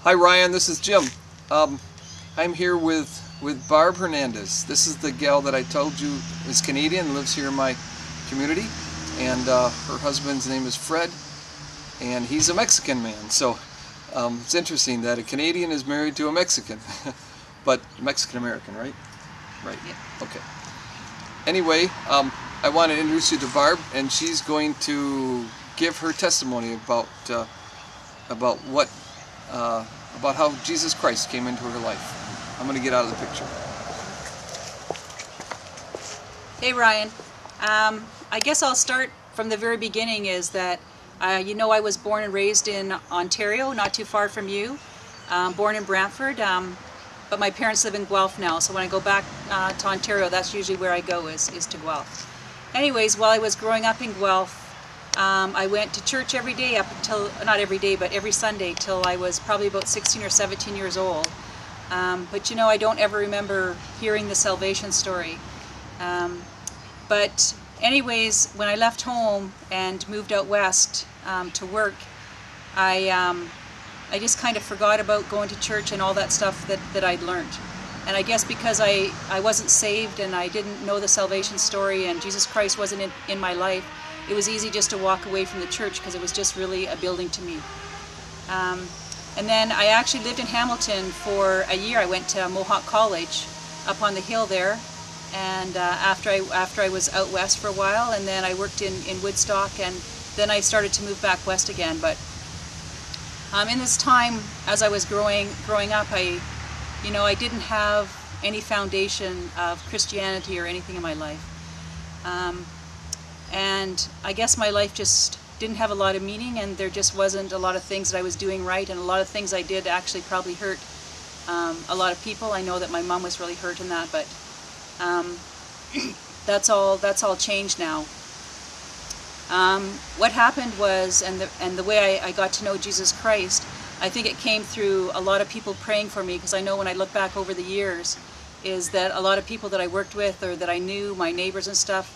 Hi Ryan, this is Jim. I'm here with Barb Hernandez. This is the gal that I told you is Canadian and lives here in my community. And her husband's name is Fred, and he's a Mexican man. So it's interesting that a Canadian is married to a Mexican, but Mexican-American, right? Right, yeah. Okay. Anyway, I want to introduce you to Barb, and she's going to give her testimony about how Jesus Christ came into her life. I'm going to get out of the picture. Hey Ryan, I guess I'll start from the very beginning. Is that you know, I was born and raised in Ontario, not too far from you. Born in Brantford, but my parents live in Guelph now, so when I go back to Ontario, that's usually where I go, is to Guelph. Anyways, while I was growing up in Guelph, I went to church every day up until, not every day, but every Sunday till I was probably about 16 or 17 years old. But you know, I don't ever remember hearing the salvation story. But anyways, when I left home and moved out west to work, I just kind of forgot about going to church and all that stuff that I'd learned. And I guess because I wasn't saved and I didn't know the salvation story and Jesus Christ wasn't in my life, it was easy just to walk away from the church because it was just really a building to me. And then I actually lived in Hamilton for a year. I went to Mohawk College up on the hill there, and after I was out west for a while, and then I worked in Woodstock, and then I started to move back west again. But in this time, as I was growing up, I didn't have any foundation of Christianity or anything in my life. And I guess my life just didn't have a lot of meaning, and there just wasn't a lot of things that I was doing right, and a lot of things I did actually probably hurt a lot of people. I know that my mom was really hurt in that, but that's all changed now. What happened was, and the way I got to know Jesus Christ, I think it came through a lot of people praying for me, because I know when I look back over the years, is that a lot of people that I worked with or that I knew, my neighbors and stuff,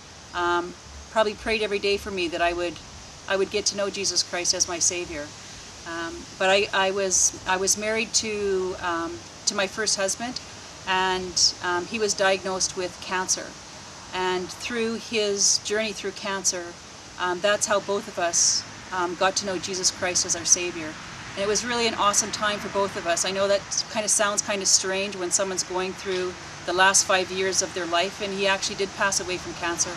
probably prayed every day for me that I would get to know Jesus Christ as my Savior. But I was married to my first husband, and he was diagnosed with cancer. And through his journey through cancer, that's how both of us got to know Jesus Christ as our Savior. And it was really an awesome time for both of us. I know that kind of sounds kind of strange when someone's going through the last 5 years of their life, and he actually did pass away from cancer.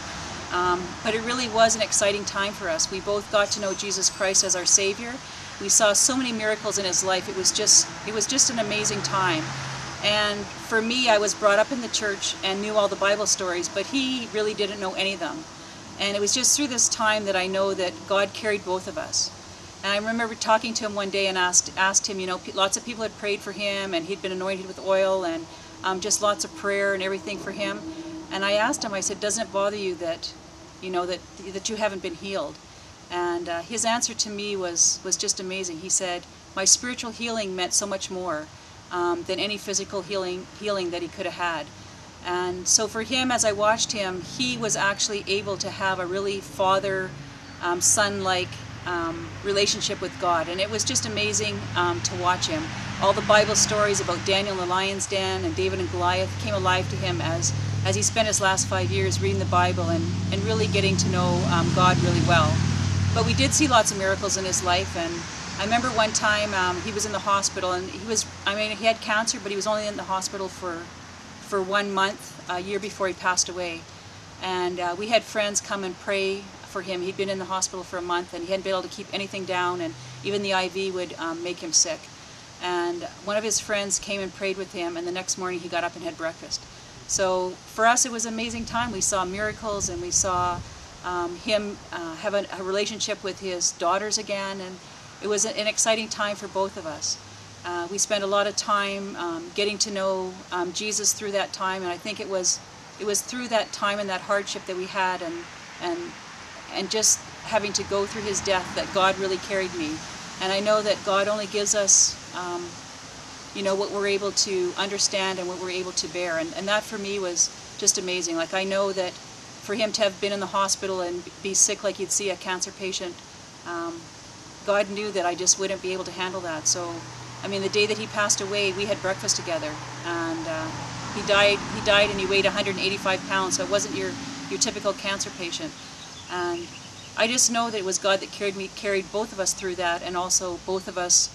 But it really was an exciting time for us. We both got to know Jesus Christ as our Savior. We saw so many miracles in his life. It was just an amazing time. And for me, I was brought up in the church and knew all the Bible stories, but he really didn't know any of them. And it was just through this time that I know that God carried both of us. And I remember talking to him one day and asked him, you know, lots of people had prayed for him, and he'd been anointed with oil, and just lots of prayer and everything for him. And I asked him, I said, doesn't it bother you that, you know, that you haven't been healed? And his answer to me was just amazing. He said, my spiritual healing meant so much more than any physical healing that he could have had. And so for him, as I watched him, he was actually able to have a really father-son-like relationship with God. And it was just amazing to watch him. All the Bible stories about Daniel in the lion's den and David and Goliath came alive to him as he spent his last 5 years reading the Bible and really getting to know God really well. But we did see lots of miracles in his life, and I remember one time he was in the hospital, and he had cancer, but he was only in the hospital for 1 month, a year before he passed away. And we had friends come and pray for him. He'd been in the hospital for a month, and he hadn't been able to keep anything down, and even the IV would make him sick. And one of his friends came and prayed with him, and the next morning he got up and had breakfast. So for us, it was an amazing time. We saw miracles, and we saw him have a relationship with his daughters again, and it was an exciting time for both of us. We spent a lot of time getting to know Jesus through that time, and I think it was through that time and that hardship that we had, and just having to go through his death, that God really carried me. And I know that God only gives us you know, what we're able to understand and what we're able to bear. And that for me was just amazing. Like, I know that for him to have been in the hospital and be sick like you'd see a cancer patient, God knew that I just wouldn't be able to handle that. So I mean, the day that he passed away, we had breakfast together, and he died and he weighed 185 pounds, so it wasn't your typical cancer patient. And I just know that it was God that carried both of us through that, and also both of us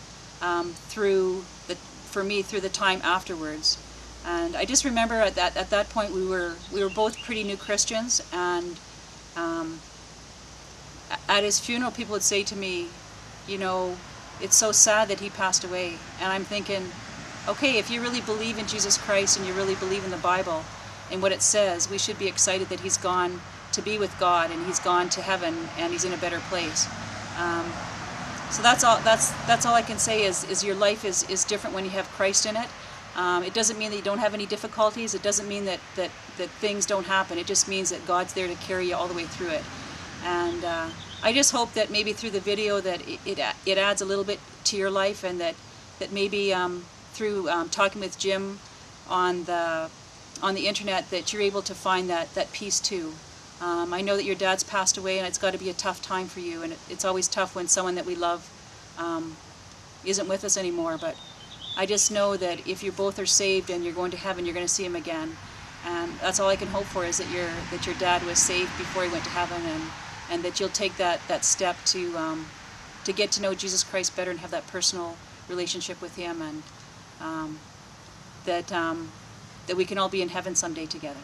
through the time afterwards. And I just remember at that point we were both pretty new Christians, and at his funeral people would say to me, you know, it's so sad that he passed away. And I'm thinking, okay, if you really believe in Jesus Christ and you really believe in the Bible and what it says, we should be excited that he's gone to be with God and he's gone to heaven and he's in a better place. So that's all I can say is your life is different when you have Christ in it. It doesn't mean that you don't have any difficulties. It doesn't mean that things don't happen. It just means that God's there to carry you all the way through it. And I just hope that maybe through the video that it adds a little bit to your life, and that maybe through talking with Jim on the internet, that you're able to find that peace too. I know that your dad's passed away, and it's got to be a tough time for you, and it's always tough when someone that we love isn't with us anymore. But I just know that if you both are saved and you're going to heaven, you're going to see him again, and that's all I can hope for, is that your dad was saved before he went to heaven, and that you'll take that step to get to know Jesus Christ better and have that personal relationship with him, and that we can all be in heaven someday together.